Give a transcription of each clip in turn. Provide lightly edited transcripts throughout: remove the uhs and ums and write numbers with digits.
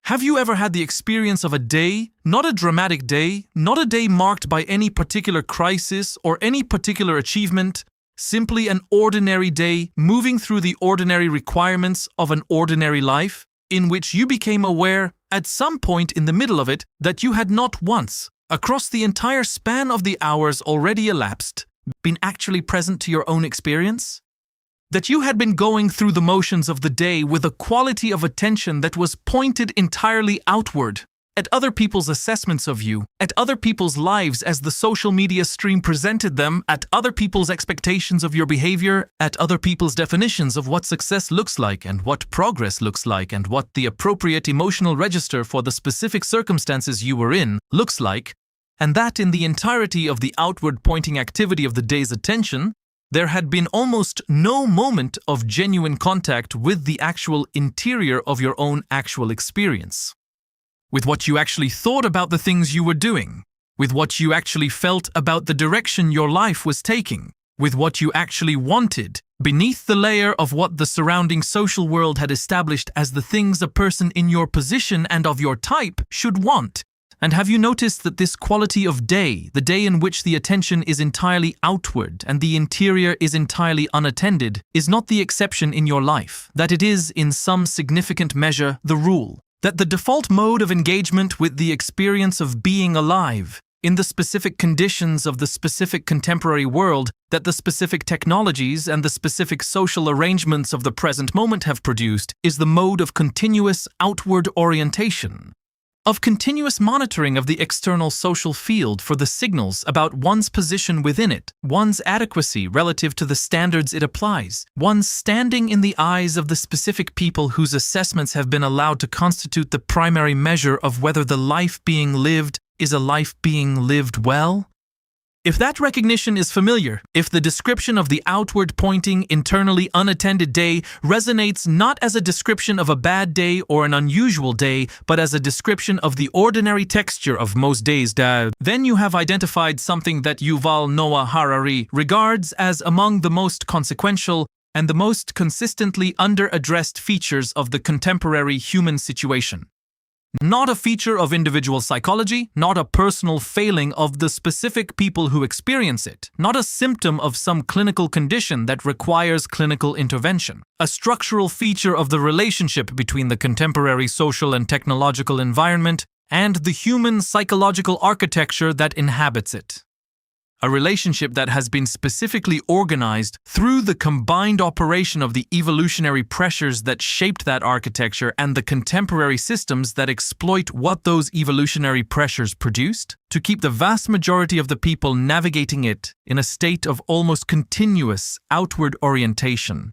Have you ever had the experience of a day, not a dramatic day, not a day marked by any particular crisis or any particular achievement, simply an ordinary day moving through the ordinary requirements of an ordinary life, in which you became aware, at some point in the middle of it, that you had not once, across the entire span of the hours already elapsed, been actually present to your own experience? That you had been going through the motions of the day with a quality of attention that was pointed entirely outward, at other people's assessments of you, at other people's lives as the social media stream presented them, at other people's expectations of your behavior, at other people's definitions of what success looks like and what progress looks like and what the appropriate emotional register for the specific circumstances you were in looks like, and that in the entirety of the outward-pointing activity of the day's attention, there had been almost no moment of genuine contact with the actual interior of your own actual experience. With what you actually thought about the things you were doing, with what you actually felt about the direction your life was taking, with what you actually wanted, beneath the layer of what the surrounding social world had established as the things a person in your position and of your type should want. And have you noticed that this quality of day, the day in which the attention is entirely outward and the interior is entirely unattended, is not the exception in your life, that it is, in some significant measure, the rule, that the default mode of engagement with the experience of being alive, in the specific conditions of the specific contemporary world that the specific technologies and the specific social arrangements of the present moment have produced, is the mode of continuous outward orientation, of continuous monitoring of the external social field for the signals about one's position within it, one's adequacy relative to the standards it applies, one's standing in the eyes of the specific people whose assessments have been allowed to constitute the primary measure of whether the life being lived is a life being lived well? If that recognition is familiar, if the description of the outward-pointing, internally unattended day resonates not as a description of a bad day or an unusual day, but as a description of the ordinary texture of most days, then you have identified something that Yuval Noah Harari regards as among the most consequential and the most consistently under-addressed features of the contemporary human situation. Not a feature of individual psychology, not a personal failing of the specific people who experience it, not a symptom of some clinical condition that requires clinical intervention. A structural feature of the relationship between the contemporary social and technological environment and the human psychological architecture that inhabits it. A relationship that has been specifically organized through the combined operation of the evolutionary pressures that shaped that architecture and the contemporary systems that exploit what those evolutionary pressures produced, to keep the vast majority of the people navigating it in a state of almost continuous outward orientation.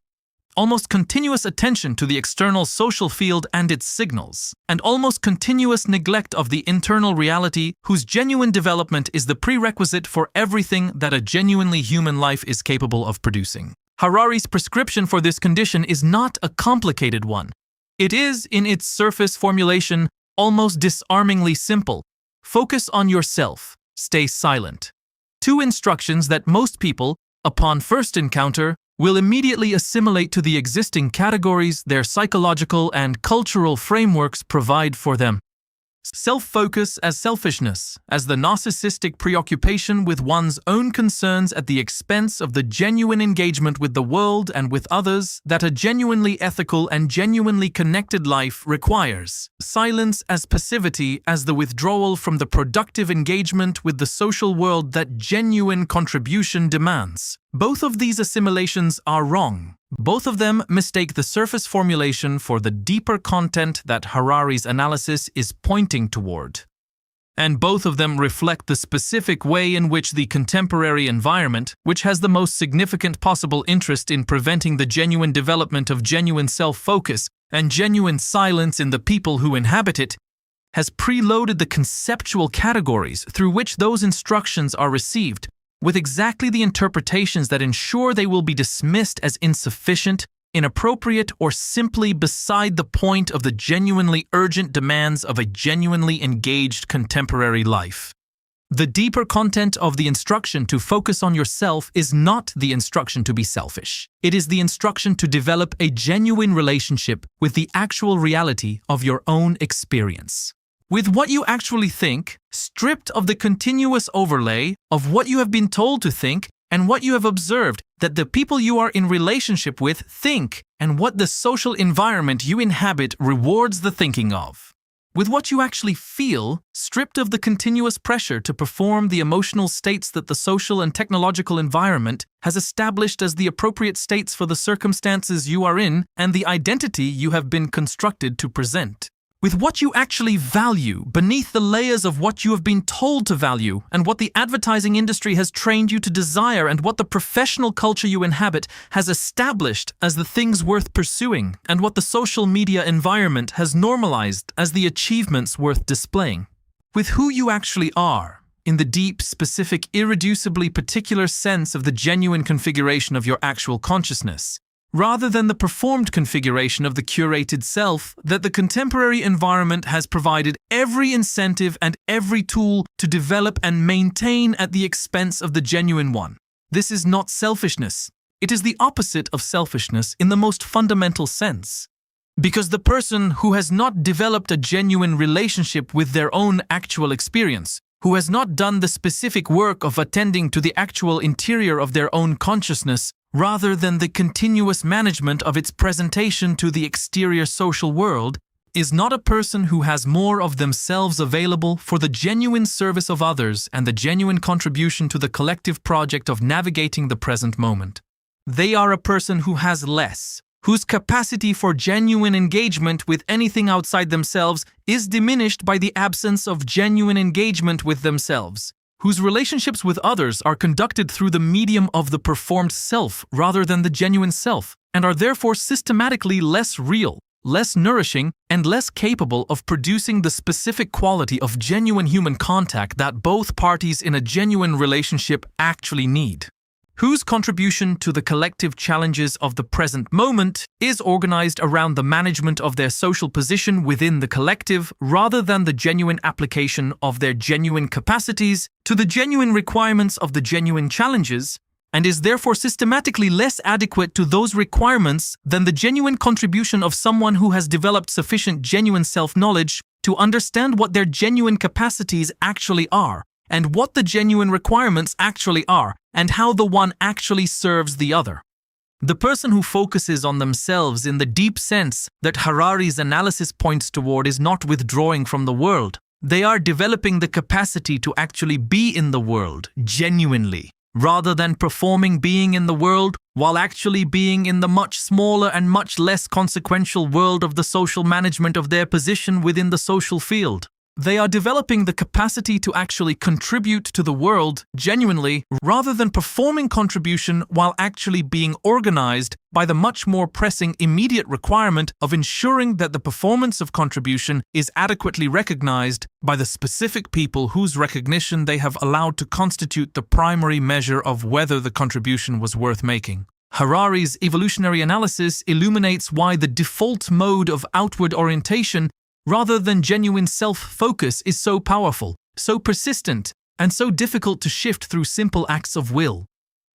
Almost continuous attention to the external social field and its signals, and almost continuous neglect of the internal reality whose genuine development is the prerequisite for everything that a genuinely human life is capable of producing. Harari's prescription for this condition is not a complicated one. It is, in its surface formulation, almost disarmingly simple. Focus on yourself. Stay silent. Two instructions that most people, upon first encounter, will immediately assimilate to the existing categories their psychological and cultural frameworks provide for them. Self-focus as selfishness, as the narcissistic preoccupation with one's own concerns at the expense of the genuine engagement with the world and with others that a genuinely ethical and genuinely connected life requires. Silence as passivity, as the withdrawal from the productive engagement with the social world that genuine contribution demands. Both of these assimilations are wrong. Both of them mistake the surface formulation for the deeper content that Harari's analysis is pointing toward. And both of them reflect the specific way in which the contemporary environment, which has the most significant possible interest in preventing the genuine development of genuine self-focus and genuine silence in the people who inhabit it, has preloaded the conceptual categories through which those instructions are received with exactly the interpretations that ensure they will be dismissed as insufficient, inappropriate, or simply beside the point of the genuinely urgent demands of a genuinely engaged contemporary life. The deeper content of the instruction to focus on yourself is not the instruction to be selfish. It is the instruction to develop a genuine relationship with the actual reality of your own experience. With what you actually think, stripped of the continuous overlay of what you have been told to think and what you have observed that the people you are in relationship with think and what the social environment you inhabit rewards the thinking of. With what you actually feel, stripped of the continuous pressure to perform the emotional states that the social and technological environment has established as the appropriate states for the circumstances you are in and the identity you have been constructed to present. With what you actually value, beneath the layers of what you have been told to value and what the advertising industry has trained you to desire and what the professional culture you inhabit has established as the things worth pursuing and what the social media environment has normalized as the achievements worth displaying. With who you actually are, in the deep, specific, irreducibly particular sense of the genuine configuration of your actual consciousness, rather than the performed configuration of the curated self that the contemporary environment has provided every incentive and every tool to develop and maintain at the expense of the genuine one. This is not selfishness. It is the opposite of selfishness in the most fundamental sense. Because the person who has not developed a genuine relationship with their own actual experience, who has not done the specific work of attending to the actual interior of their own consciousness, rather than the continuous management of its presentation to the exterior social world, is not a person who has more of themselves available for the genuine service of others and the genuine contribution to the collective project of navigating the present moment. They are a person who has less, whose capacity for genuine engagement with anything outside themselves is diminished by the absence of genuine engagement with themselves, whose relationships with others are conducted through the medium of the performed self rather than the genuine self, and are therefore systematically less real, less nourishing, and less capable of producing the specific quality of genuine human contact that both parties in a genuine relationship actually need. Whose contribution to the collective challenges of the present moment is organized around the management of their social position within the collective rather than the genuine application of their genuine capacities to the genuine requirements of the genuine challenges, and is therefore systematically less adequate to those requirements than the genuine contribution of someone who has developed sufficient genuine self-knowledge to understand what their genuine capacities actually are, and what the genuine requirements actually are, and how the one actually serves the other. The person who focuses on themselves in the deep sense that Harari's analysis points toward is not withdrawing from the world. They are developing the capacity to actually be in the world, genuinely, rather than performing being in the world while actually being in the much smaller and much less consequential world of the social management of their position within the social field. They are developing the capacity to actually contribute to the world genuinely rather than performing contribution while actually being organized by the much more pressing immediate requirement of ensuring that the performance of contribution is adequately recognized by the specific people whose recognition they have allowed to constitute the primary measure of whether the contribution was worth making. Harari's evolutionary analysis illuminates why the default mode of outward orientation rather than genuine self-focus is so powerful, so persistent, and so difficult to shift through simple acts of will.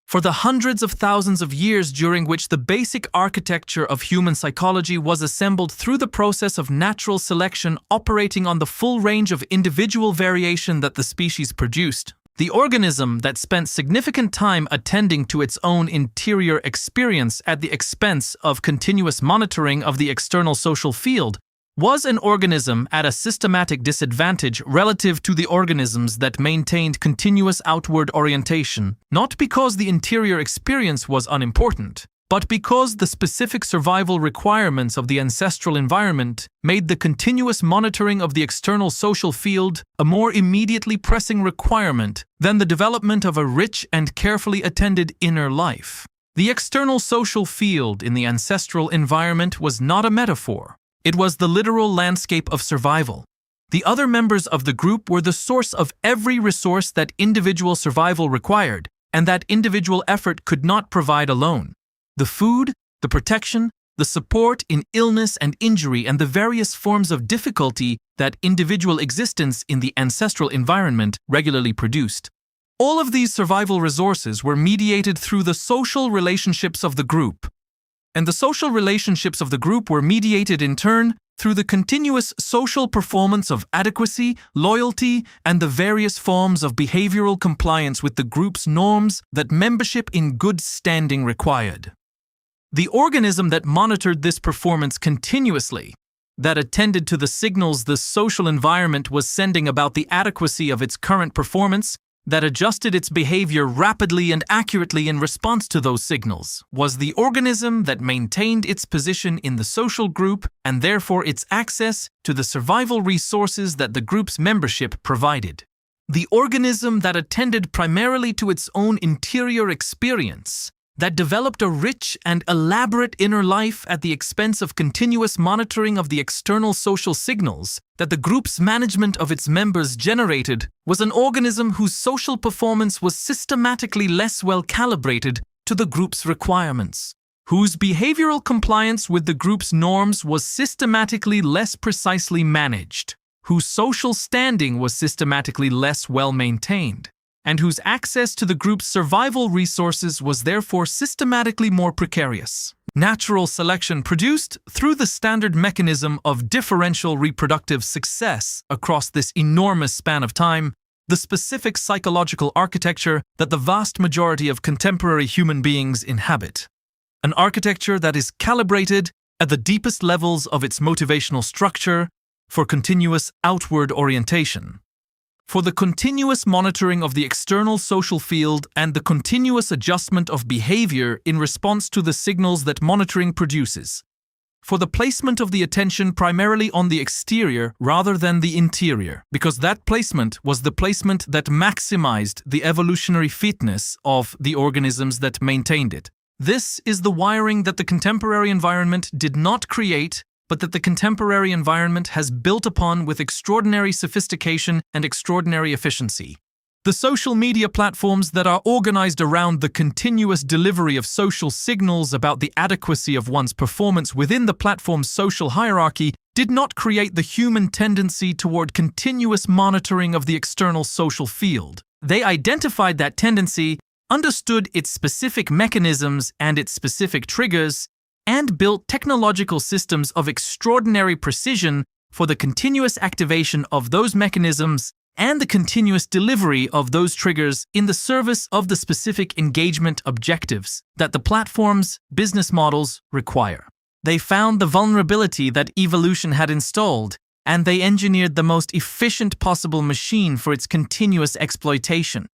For the hundreds of thousands of years during which the basic architecture of human psychology was assembled through the process of natural selection operating on the full range of individual variation that the species produced, the organism that spent significant time attending to its own interior experience at the expense of continuous monitoring of the external social field was an organism at a systematic disadvantage relative to the organisms that maintained continuous outward orientation, not because the interior experience was unimportant, but because the specific survival requirements of the ancestral environment made the continuous monitoring of the external social field a more immediately pressing requirement than the development of a rich and carefully attended inner life. The external social field in the ancestral environment was not a metaphor. It was the literal landscape of survival. The other members of the group were the source of every resource that individual survival required, and that individual effort could not provide alone. The food, the protection, the support in illness and injury, and the various forms of difficulty that individual existence in the ancestral environment regularly produced. All of these survival resources were mediated through the social relationships of the group. And the social relationships of the group were mediated in turn through the continuous social performance of adequacy, loyalty, and the various forms of behavioral compliance with the group's norms that membership in good standing required. The organism that monitored this performance continuously, that attended to the signals the social environment was sending about the adequacy of its current performance, that adjusted its behavior rapidly and accurately in response to those signals, was the organism that maintained its position in the social group and therefore its access to the survival resources that the group's membership provided. The organism that attended primarily to its own interior experience, that developed a rich and elaborate inner life at the expense of continuous monitoring of the external social signals that the group's management of its members generated, was an organism whose social performance was systematically less well calibrated to the group's requirements, whose behavioral compliance with the group's norms was systematically less precisely managed, whose social standing was systematically less well maintained, and whose access to the group's survival resources was therefore systematically more precarious. Natural selection produced, through the standard mechanism of differential reproductive success across this enormous span of time, the specific psychological architecture that the vast majority of contemporary human beings inhabit. An architecture that is calibrated at the deepest levels of its motivational structure for continuous outward orientation, for the continuous monitoring of the external social field and the continuous adjustment of behavior in response to the signals that monitoring produces, for the placement of the attention primarily on the exterior rather than the interior, because that placement was the placement that maximized the evolutionary fitness of the organisms that maintained it. This is the wiring that the contemporary environment did not create, but that the contemporary environment has built upon with extraordinary sophistication and extraordinary efficiency. The social media platforms that are organized around the continuous delivery of social signals about the adequacy of one's performance within the platform's social hierarchy did not create the human tendency toward continuous monitoring of the external social field. They identified that tendency, understood its specific mechanisms and its specific triggers, and built technological systems of extraordinary precision for the continuous activation of those mechanisms and the continuous delivery of those triggers in the service of the specific engagement objectives that the platform's business models require. They found the vulnerability that evolution had installed, and they engineered the most efficient possible machine for its continuous exploitation.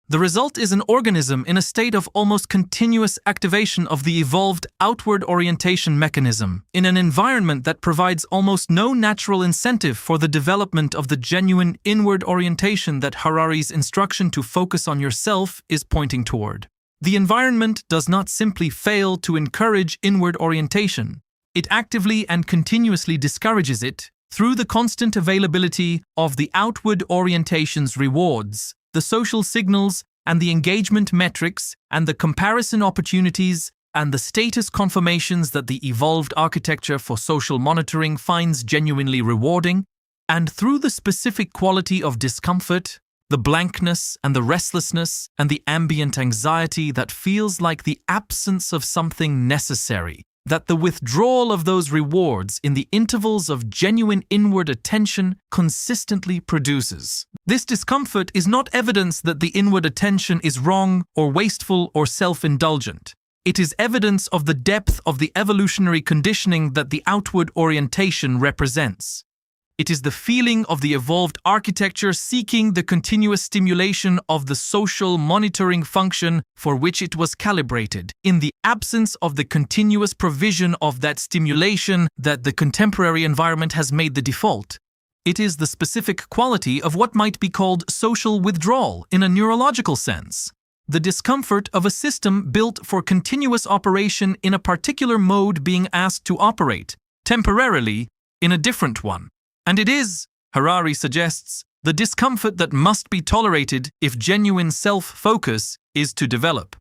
The result is an organism in a state of almost continuous activation of the evolved outward orientation mechanism, in an environment that provides almost no natural incentive for the development of the genuine inward orientation that Harari's instruction to focus on yourself is pointing toward. The environment does not simply fail to encourage inward orientation. It actively and continuously discourages it through the constant availability of the outward orientation's rewards, the social signals and the engagement metrics and the comparison opportunities and the status confirmations that the evolved architecture for social monitoring finds genuinely rewarding, and through the specific quality of discomfort, the blankness and the restlessness and the ambient anxiety that feels like the absence of something necessary, that the withdrawal of those rewards in the intervals of genuine inward attention consistently produces. This discomfort is not evidence that the inward attention is wrong or wasteful or self-indulgent. It is evidence of the depth of the evolutionary conditioning that the outward orientation represents. It is the feeling of the evolved architecture seeking the continuous stimulation of the social monitoring function for which it was calibrated, in the absence of the continuous provision of that stimulation that the contemporary environment has made the default. It is the specific quality of what might be called social withdrawal in a neurological sense, the discomfort of a system built for continuous operation in a particular mode being asked to operate, temporarily, in a different one. And it is, Harari suggests, the discomfort that must be tolerated if genuine self-focus is to develop.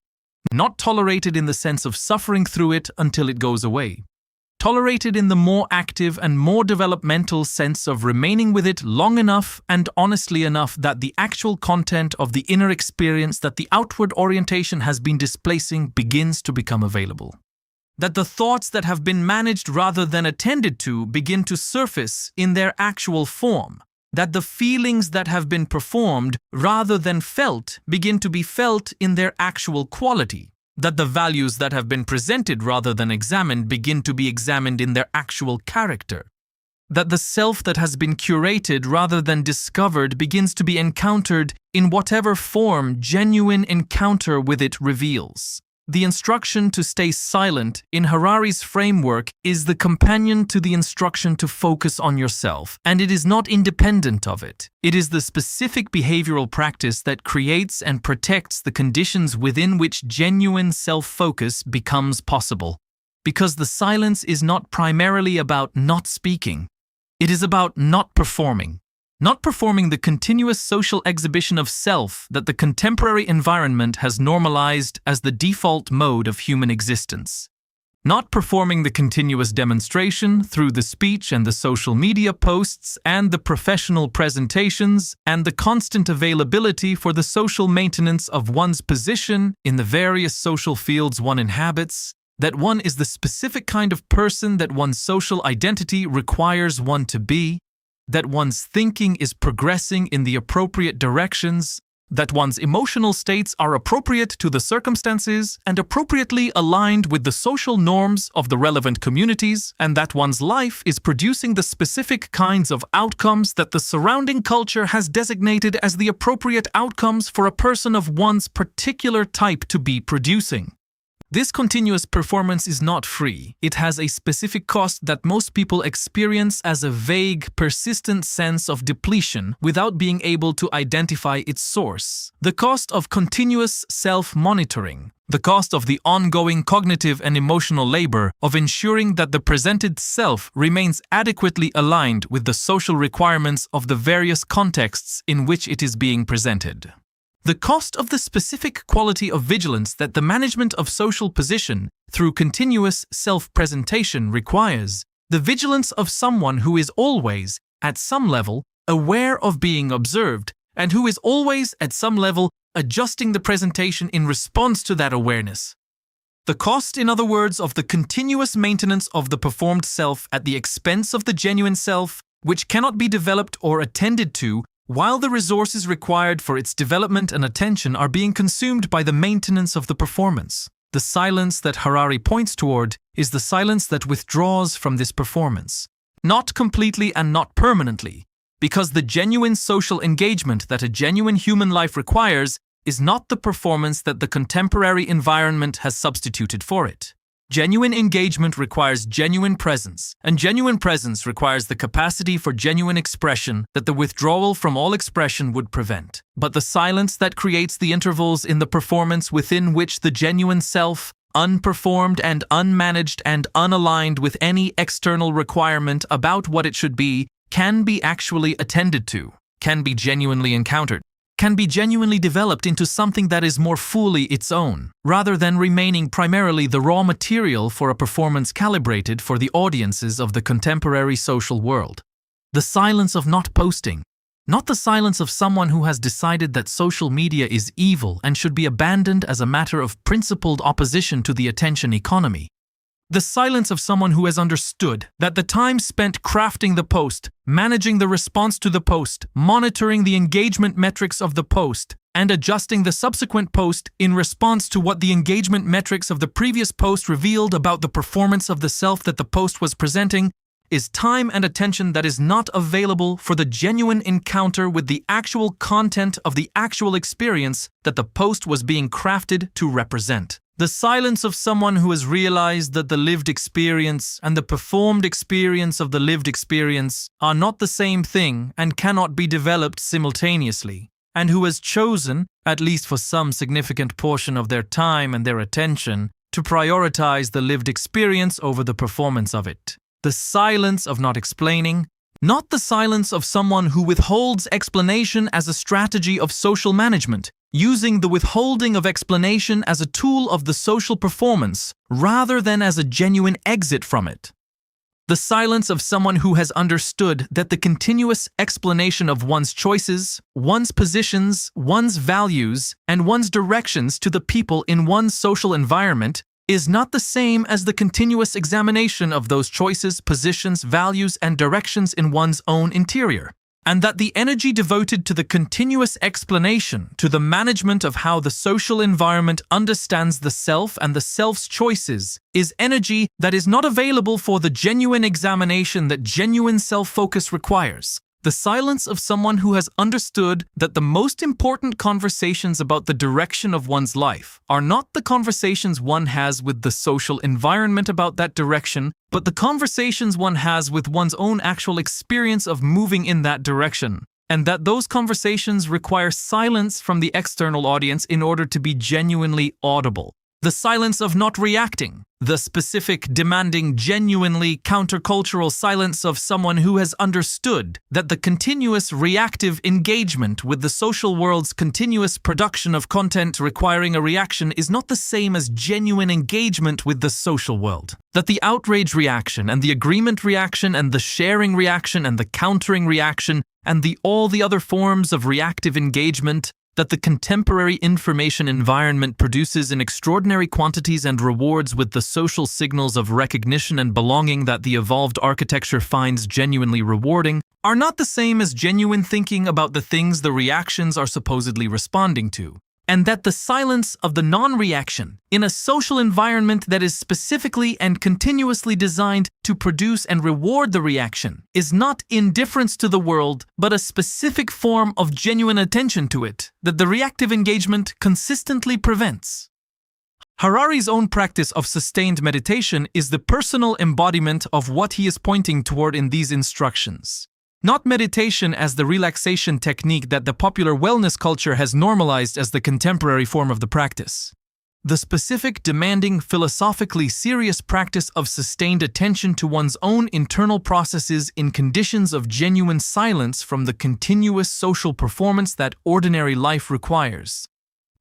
Not tolerated in the sense of suffering through it until it goes away. Tolerated in the more active and more developmental sense of remaining with it long enough and honestly enough that the actual content of the inner experience that the outward orientation has been displacing begins to become available. That the thoughts that have been managed rather than attended to begin to surface in their actual form. That the feelings that have been performed rather than felt begin to be felt in their actual quality. That the values that have been presented rather than examined begin to be examined in their actual character. That the self that has been curated rather than discovered begins to be encountered in whatever form genuine encounter with it reveals. The instruction to stay silent in Harari's framework is the companion to the instruction to focus on yourself, and it is not independent of it. It is the specific behavioral practice that creates and protects the conditions within which genuine self-focus becomes possible. Because the silence is not primarily about not speaking. It is about not performing. Not performing the continuous social exhibition of self that the contemporary environment has normalized as the default mode of human existence. Not performing the continuous demonstration through the speech and the social media posts and the professional presentations and the constant availability for the social maintenance of one's position in the various social fields one inhabits, that one is the specific kind of person that one's social identity requires one to be, that one's thinking is progressing in the appropriate directions, that one's emotional states are appropriate to the circumstances and appropriately aligned with the social norms of the relevant communities, and that one's life is producing the specific kinds of outcomes that the surrounding culture has designated as the appropriate outcomes for a person of one's particular type to be producing. This continuous performance is not free. It has a specific cost that most people experience as a vague, persistent sense of depletion without being able to identify its source. The cost of continuous self-monitoring. The cost of the ongoing cognitive and emotional labor of ensuring that the presented self remains adequately aligned with the social requirements of the various contexts in which it is being presented. The cost of the specific quality of vigilance that the management of social position through continuous self-presentation requires, the vigilance of someone who is always, at some level, aware of being observed, and who is always, at some level, adjusting the presentation in response to that awareness. The cost, in other words, of the continuous maintenance of the performed self at the expense of the genuine self, which cannot be developed or attended to while the resources required for its development and attention are being consumed by the maintenance of the performance. The silence that Harari points toward is the silence that withdraws from this performance. Not completely and not permanently, because the genuine social engagement that a genuine human life requires is not the performance that the contemporary environment has substituted for it. Genuine engagement requires genuine presence, and genuine presence requires the capacity for genuine expression that the withdrawal from all expression would prevent. But the silence that creates the intervals in the performance within which the genuine self, unperformed and unmanaged and unaligned with any external requirement about what it should be, can be actually attended to, can be genuinely encountered, can be genuinely developed into something that is more fully its own, rather than remaining primarily the raw material for a performance calibrated for the audiences of the contemporary social world. The silence of not posting, not the silence of someone who has decided that social media is evil and should be abandoned as a matter of principled opposition to the attention economy. The silence of someone who has understood that the time spent crafting the post, managing the response to the post, monitoring the engagement metrics of the post, and adjusting the subsequent post in response to what the engagement metrics of the previous post revealed about the performance of the self that the post was presenting, is time and attention that is not available for the genuine encounter with the actual content of the actual experience that the post was being crafted to represent. The silence of someone who has realized that the lived experience and the performed experience of the lived experience are not the same thing and cannot be developed simultaneously, and who has chosen, at least for some significant portion of their time and their attention, to prioritize the lived experience over the performance of it. The silence of not explaining, not the silence of someone who withholds explanation as a strategy of social management, using the withholding of explanation as a tool of the social performance rather than as a genuine exit from it. The silence of someone who has understood that the continuous explanation of one's choices, one's positions, one's values, and one's directions to the people in one's social environment is not the same as the continuous examination of those choices, positions, values, and directions in one's own interior. And that the energy devoted to the continuous explanation, to the management of how the social environment understands the self and the self's choices, is energy that is not available for the genuine examination that genuine self-focus requires. The silence of someone who has understood that the most important conversations about the direction of one's life are not the conversations one has with the social environment about that direction, but the conversations one has with one's own actual experience of moving in that direction, and that those conversations require silence from the external audience in order to be genuinely audible. The silence of not reacting, the specific, demanding, genuinely countercultural silence of someone who has understood that the continuous reactive engagement with the social world's continuous production of content requiring a reaction is not the same as genuine engagement with the social world. That the outrage reaction and the agreement reaction and the sharing reaction and the countering reaction and all the other forms of reactive engagement that the contemporary information environment produces in extraordinary quantities and rewards with the social signals of recognition and belonging that the evolved architecture finds genuinely rewarding, are not the same as genuine thinking about the things the reactions are supposedly responding to. And that the silence of the non-reaction in a social environment that is specifically and continuously designed to produce and reward the reaction is not indifference to the world, but a specific form of genuine attention to it that the reactive engagement consistently prevents. Harari's own practice of sustained meditation is the personal embodiment of what he is pointing toward in these instructions. Not meditation as the relaxation technique that the popular wellness culture has normalized as the contemporary form of the practice. The specific, demanding, philosophically serious practice of sustained attention to one's own internal processes in conditions of genuine silence from the continuous social performance that ordinary life requires.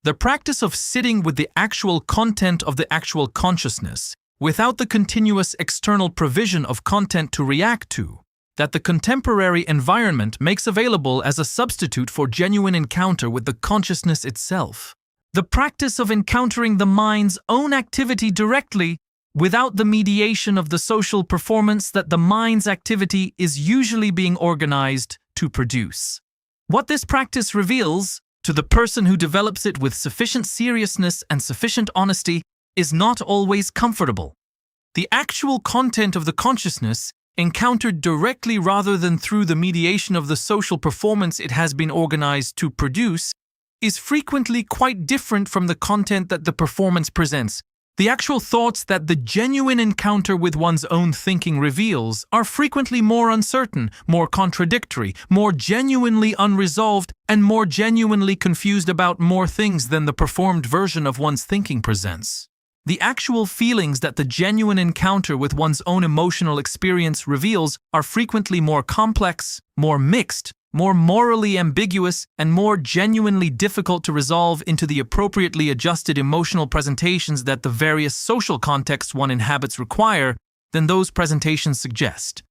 The practice of sitting with the actual content of the actual consciousness, without the continuous external provision of content to react to, that the contemporary environment makes available as a substitute for genuine encounter with the consciousness itself. The practice of encountering the mind's own activity directly, without the mediation of the social performance that the mind's activity is usually being organized to produce. What this practice reveals, to the person who develops it with sufficient seriousness and sufficient honesty, is not always comfortable. The actual content of the consciousness, encountered directly rather than through the mediation of the social performance it has been organized to produce, is frequently quite different from the content that the performance presents. The actual thoughts that the genuine encounter with one's own thinking reveals are frequently more uncertain, more contradictory, more genuinely unresolved, and more genuinely confused about more things than the performed version of one's thinking presents. The actual feelings that the genuine encounter with one's own emotional experience reveals are frequently more complex, more mixed, more morally ambiguous, and more genuinely difficult to resolve into the appropriately adjusted emotional presentations that the various social contexts one inhabits require than those presentations suggest.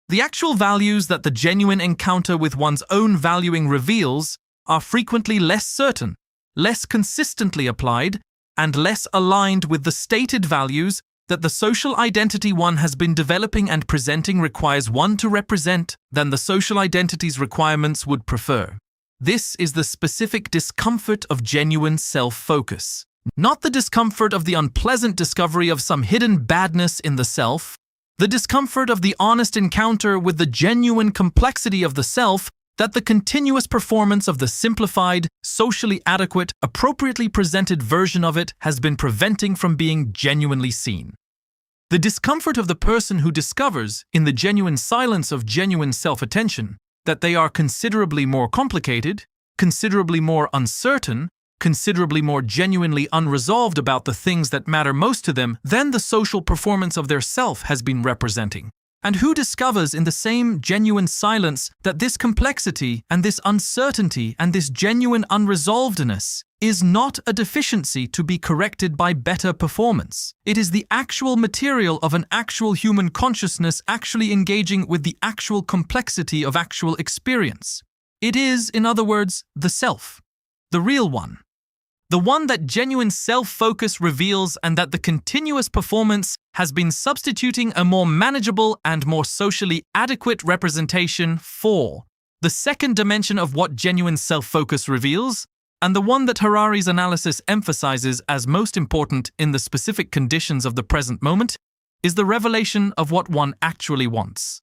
The actual values that the genuine encounter with one's own valuing reveals are frequently less certain, less consistently applied, and less aligned with the stated values that the social identity one has been developing and presenting requires one to represent than the social identity's requirements would prefer. This is the specific discomfort of genuine self-focus, not the discomfort of the unpleasant discovery of some hidden badness in the self, the discomfort of the honest encounter with the genuine complexity of the self that the continuous performance of the simplified, socially adequate, appropriately presented version of it has been preventing from being genuinely seen. The discomfort of the person who discovers, in the genuine silence of genuine self-attention, that they are considerably more complicated, considerably more uncertain, considerably more genuinely unresolved about the things that matter most to them than the social performance of their self has been representing. And who discovers in the same genuine silence that this complexity and this uncertainty and this genuine unresolvedness is not a deficiency to be corrected by better performance. It is the actual material of an actual human consciousness actually engaging with the actual complexity of actual experience. It is, in other words, the self, the real one. The one that genuine self-focus reveals, and that the continuous performance has been substituting a more manageable and more socially adequate representation for. The second dimension of what genuine self-focus reveals, and the one that Harari's analysis emphasizes as most important in the specific conditions of the present moment, is the revelation of what one actually wants.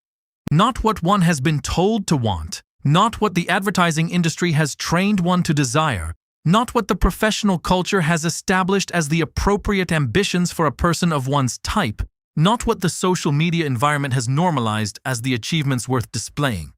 Not what one has been told to want, not what the advertising industry has trained one to desire, not what the professional culture has established as the appropriate ambitions for a person of one's type, not what the social media environment has normalized as the achievements worth displaying.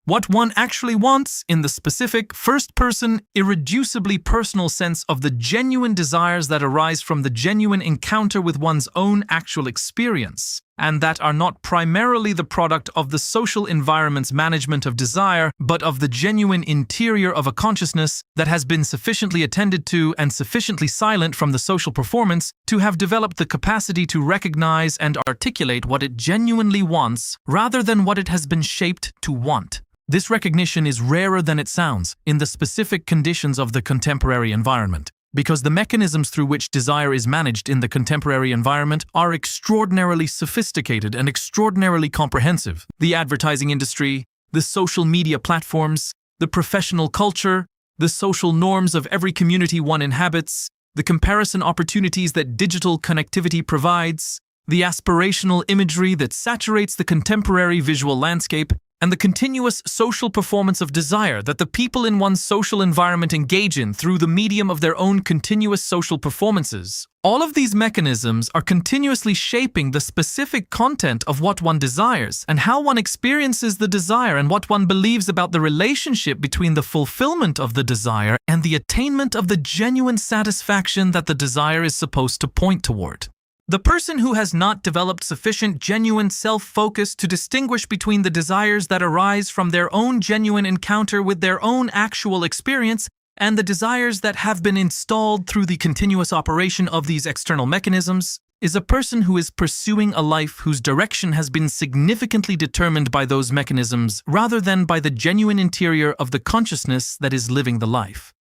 What one actually wants in the specific, first-person, irreducibly personal sense of the genuine desires that arise from the genuine encounter with one's own actual experience, and that are not primarily the product of the social environment's management of desire, but of the genuine interior of a consciousness that has been sufficiently attended to and sufficiently silent from the social performance to have developed the capacity to recognize and articulate what it genuinely wants rather than what it has been shaped to want. This recognition is rarer than it sounds in the specific conditions of the contemporary environment, because the mechanisms through which desire is managed in the contemporary environment are extraordinarily sophisticated and extraordinarily comprehensive. The advertising industry, the social media platforms, the professional culture, the social norms of every community one inhabits, the comparison opportunities that digital connectivity provides, the aspirational imagery that saturates the contemporary visual landscape, and the continuous social performance of desire that the people in one's social environment engage in through the medium of their own continuous social performances. All of these mechanisms are continuously shaping the specific content of what one desires and how one experiences the desire and what one believes about the relationship between the fulfillment of the desire and the attainment of the genuine satisfaction that the desire is supposed to point toward. The person who has not developed sufficient genuine self-focus to distinguish between the desires that arise from their own genuine encounter with their own actual experience and the desires that have been installed through the continuous operation of these external mechanisms is a person who is pursuing a life whose direction has been significantly determined by those mechanisms rather than by the genuine interior of the consciousness that is living the life.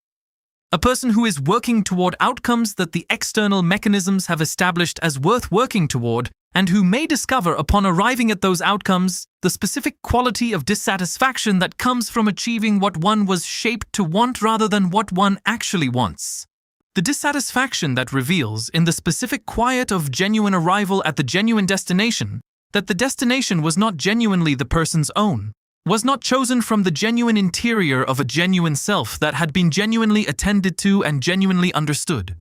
A person who is working toward outcomes that the external mechanisms have established as worth working toward, and who may discover upon arriving at those outcomes the specific quality of dissatisfaction that comes from achieving what one was shaped to want rather than what one actually wants. The dissatisfaction that reveals, in the specific quiet of genuine arrival at the genuine destination, that the destination was not genuinely the person's own, was not chosen from the genuine interior of a genuine self that had been genuinely attended to and genuinely understood,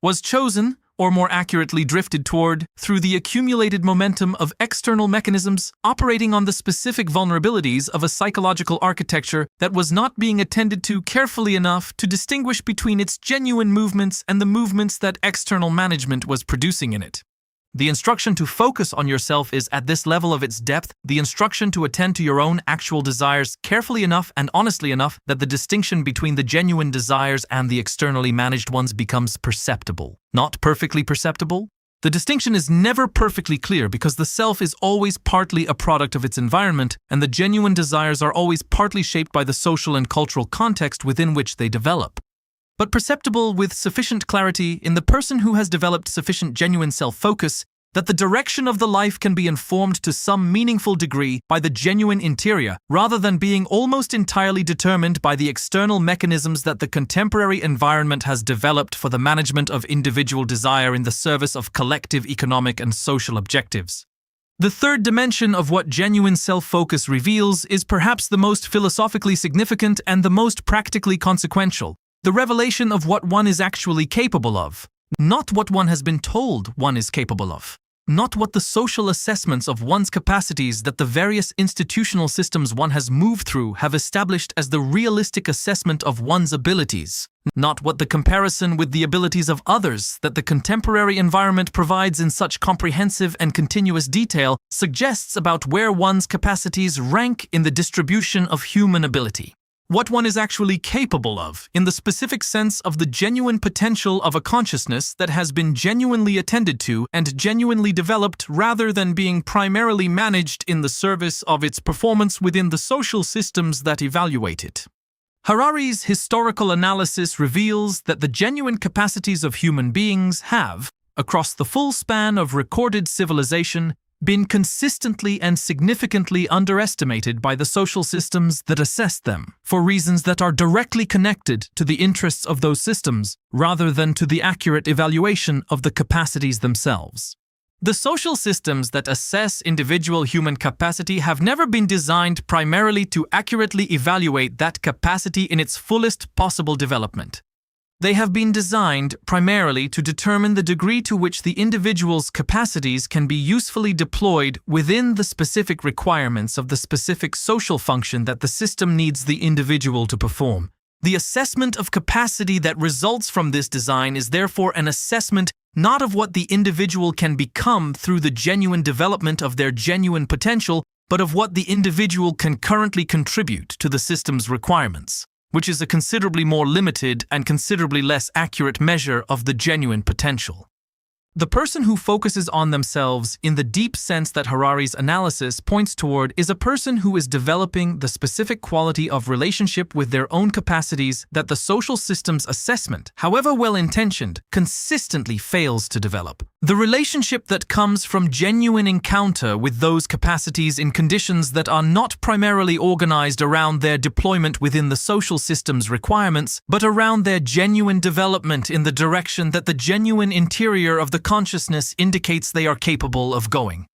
was chosen, or more accurately drifted toward, through the accumulated momentum of external mechanisms operating on the specific vulnerabilities of a psychological architecture that was not being attended to carefully enough to distinguish between its genuine movements and the movements that external management was producing in it. The instruction to focus on yourself is, at this level of its depth, the instruction to attend to your own actual desires carefully enough and honestly enough that the distinction between the genuine desires and the externally managed ones becomes perceptible. Not perfectly perceptible. The distinction is never perfectly clear because the self is always partly a product of its environment, and the genuine desires are always partly shaped by the social and cultural context within which they develop. But perceptible with sufficient clarity in the person who has developed sufficient genuine self-focus that the direction of the life can be informed to some meaningful degree by the genuine interior, rather than being almost entirely determined by the external mechanisms that the contemporary environment has developed for the management of individual desire in the service of collective economic and social objectives. The third dimension of what genuine self-focus reveals is perhaps the most philosophically significant and the most practically consequential. The revelation of what one is actually capable of, not what one has been told one is capable of. not what the social assessments of one's capacities that the various institutional systems one has moved through have established as the realistic assessment of one's abilities, not what the comparison with the abilities of others that the contemporary environment provides in such comprehensive and continuous detail suggests about where one's capacities rank in the distribution of human ability. What one is actually capable of, in the specific sense of the genuine potential of a consciousness that has been genuinely attended to and genuinely developed rather than being primarily managed in the service of its performance within the social systems that evaluate it. Harari's historical analysis reveals that the genuine capacities of human beings have, across the full span of recorded civilization, been consistently and significantly underestimated by the social systems that assess them, for reasons that are directly connected to the interests of those systems, rather than to the accurate evaluation of the capacities themselves. The social systems that assess individual human capacity have never been designed primarily to accurately evaluate that capacity in its fullest possible development. They have been designed primarily to determine the degree to which the individual's capacities can be usefully deployed within the specific requirements of the specific social function that the system needs the individual to perform. The assessment of capacity that results from this design is therefore an assessment not of what the individual can become through the genuine development of their genuine potential, but of what the individual can currently contribute to the system's requirements, which is a considerably more limited and considerably less accurate measure of the genuine potential. The person who focuses on themselves in the deep sense that Harari's analysis points toward is a person who is developing the specific quality of relationship with their own capacities that the social system's assessment, however well-intentioned, consistently fails to develop. The relationship that comes from genuine encounter with those capacities in conditions that are not primarily organized around their deployment within the social system's requirements, but around their genuine development in the direction that the genuine interior of the consciousness indicates they are capable of going.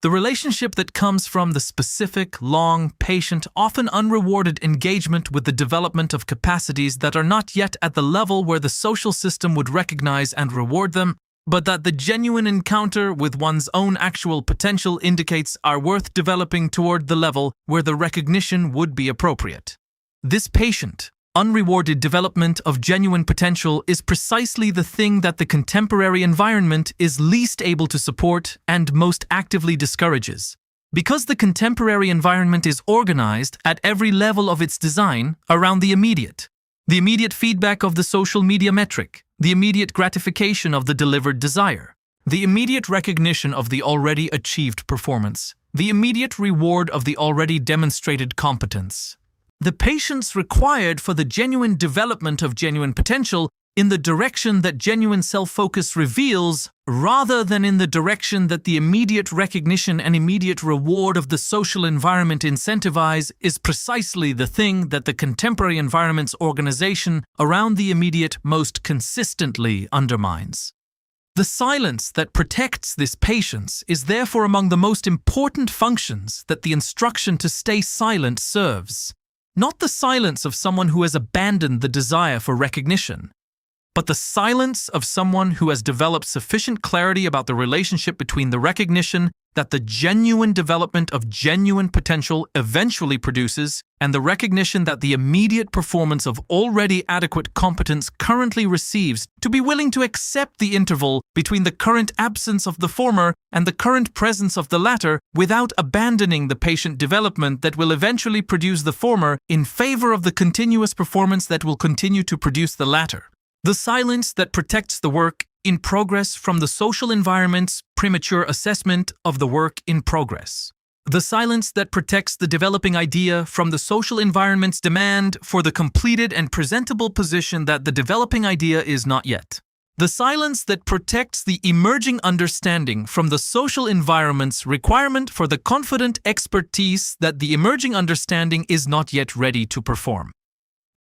The relationship that comes from the specific, long, patient, often unrewarded engagement with the development of capacities that are not yet at the level where the social system would recognize and reward them, but that the genuine encounter with one's own actual potential indicates are worth developing toward the level where the recognition would be appropriate. This patient, unrewarded development of genuine potential is precisely the thing that the contemporary environment is least able to support and most actively discourages. Because the contemporary environment is organized at every level of its design around the immediate feedback of the social media metric, the immediate gratification of the delivered desire, the immediate recognition of the already achieved performance, the immediate reward of the already demonstrated competence. The patience required for the genuine development of genuine potential in the direction that genuine self-focus reveals, rather than in the direction that the immediate recognition and immediate reward of the social environment incentivize, is precisely the thing that the contemporary environment's organization around the immediate most consistently undermines. The silence that protects this patience is therefore among the most important functions that the instruction to stay silent serves. Not the silence of someone who has abandoned the desire for recognition, but the silence of someone who has developed sufficient clarity about the relationship between the recognition that the genuine development of genuine potential eventually produces and the recognition that the immediate performance of already adequate competence currently receives, to be willing to accept the interval between the current absence of the former and the current presence of the latter without abandoning the patient development that will eventually produce the former in favor of the continuous performance that will continue to produce the latter. The silence that protects the work in progress from the social environment's premature assessment of the work in progress. The silence that protects the developing idea from the social environment's demand for the completed and presentable position that the developing idea is not yet. The silence that protects the emerging understanding from the social environment's requirement for the confident expertise that the emerging understanding is not yet ready to perform.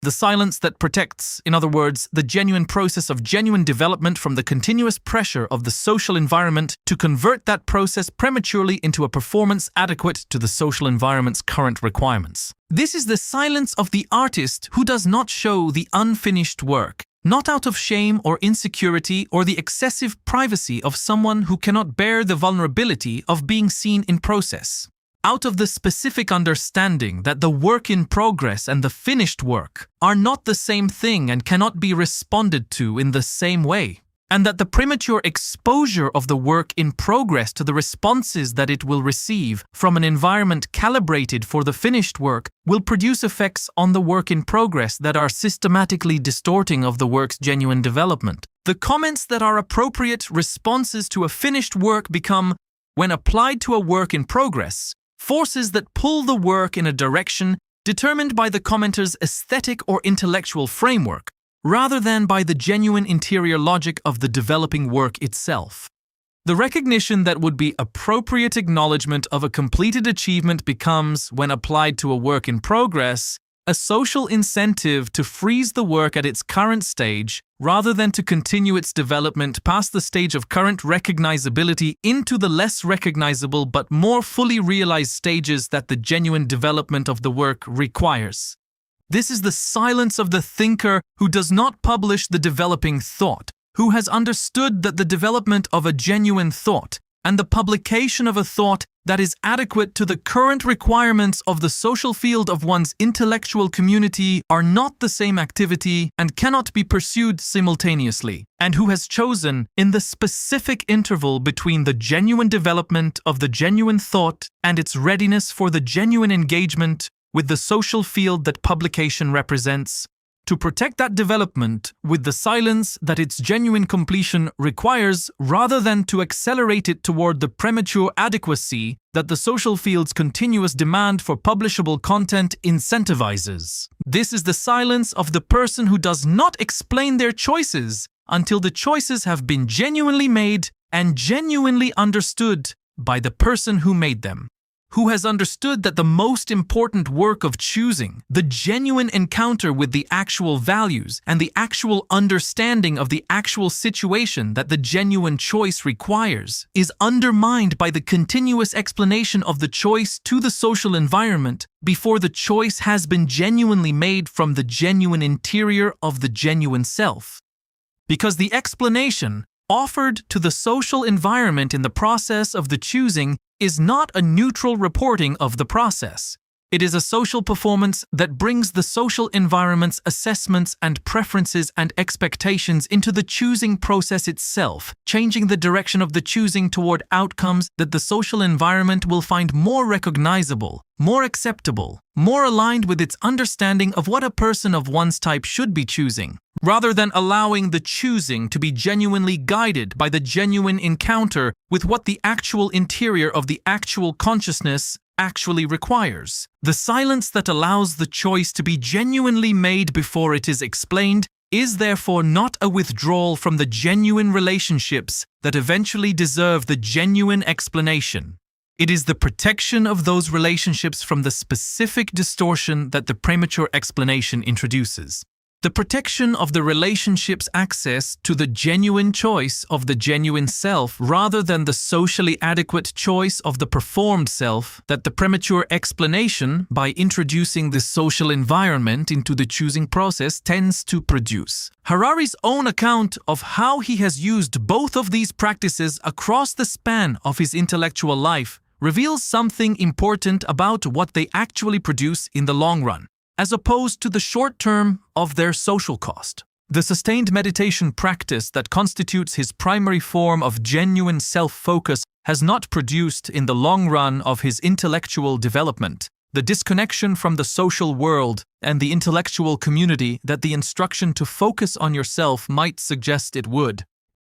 The silence that protects, in other words, the genuine process of genuine development from the continuous pressure of the social environment to convert that process prematurely into a performance adequate to the social environment's current requirements. This is the silence of the artist who does not show the unfinished work, not out of shame or insecurity or the excessive privacy of someone who cannot bear the vulnerability of being seen in process. Out of the specific understanding that the work in progress and the finished work are not the same thing and cannot be responded to in the same way, and that the premature exposure of the work in progress to the responses that it will receive from an environment calibrated for the finished work will produce effects on the work in progress that are systematically distorting of the work's genuine development. The comments that are appropriate responses to a finished work become, when applied to a work in progress, forces that pull the work in a direction determined by the commenter's aesthetic or intellectual framework, rather than by the genuine interior logic of the developing work itself. The recognition that would be appropriate acknowledgement of a completed achievement becomes, when applied to a work in progress, a social incentive to freeze the work at its current stage rather than to continue its development past the stage of current recognizability into the less recognizable but more fully realized stages that the genuine development of the work requires. This is the silence of the thinker who does not publish the developing thought, who has understood that the development of a genuine thought and the publication of a thought that is adequate to the current requirements of the social field of one's intellectual community are not the same activity and cannot be pursued simultaneously, and who has chosen, in the specific interval between the genuine development of the genuine thought and its readiness for the genuine engagement with the social field that publication represents, to protect that development with the silence that its genuine completion requires rather than to accelerate it toward the premature adequacy that the social field's continuous demand for publishable content incentivizes. This is the silence of the person who does not explain their choices until the choices have been genuinely made and genuinely understood by the person who made them, who has understood that the most important work of choosing, the genuine encounter with the actual values and the actual understanding of the actual situation that the genuine choice requires, is undermined by the continuous explanation of the choice to the social environment before the choice has been genuinely made from the genuine interior of the genuine self. Because the explanation offered to the social environment in the process of the choosing is not a neutral reporting of the process. It is a social performance that brings the social environment's assessments and preferences and expectations into the choosing process itself, changing the direction of the choosing toward outcomes that the social environment will find more recognizable, more acceptable, more aligned with its understanding of what a person of one's type should be choosing, rather than allowing the choosing to be genuinely guided by the genuine encounter with what the actual interior of the actual consciousness actually requires. The silence that allows the choice to be genuinely made before it is explained is therefore not a withdrawal from the genuine relationships that eventually deserve the genuine explanation. It is the protection of those relationships from the specific distortion that the premature explanation introduces. The protection of the relationship's access to the genuine choice of the genuine self rather than the socially adequate choice of the performed self that the premature explanation, by introducing the social environment into the choosing process, tends to produce. Harari's own account of how he has used both of these practices across the span of his intellectual life reveals something important about what they actually produce in the long run, as opposed to the short term of their social cost. The sustained meditation practice that constitutes his primary form of genuine self-focus has not produced in the long run of his intellectual development the disconnection from the social world and the intellectual community that the instruction to focus on yourself might suggest it would.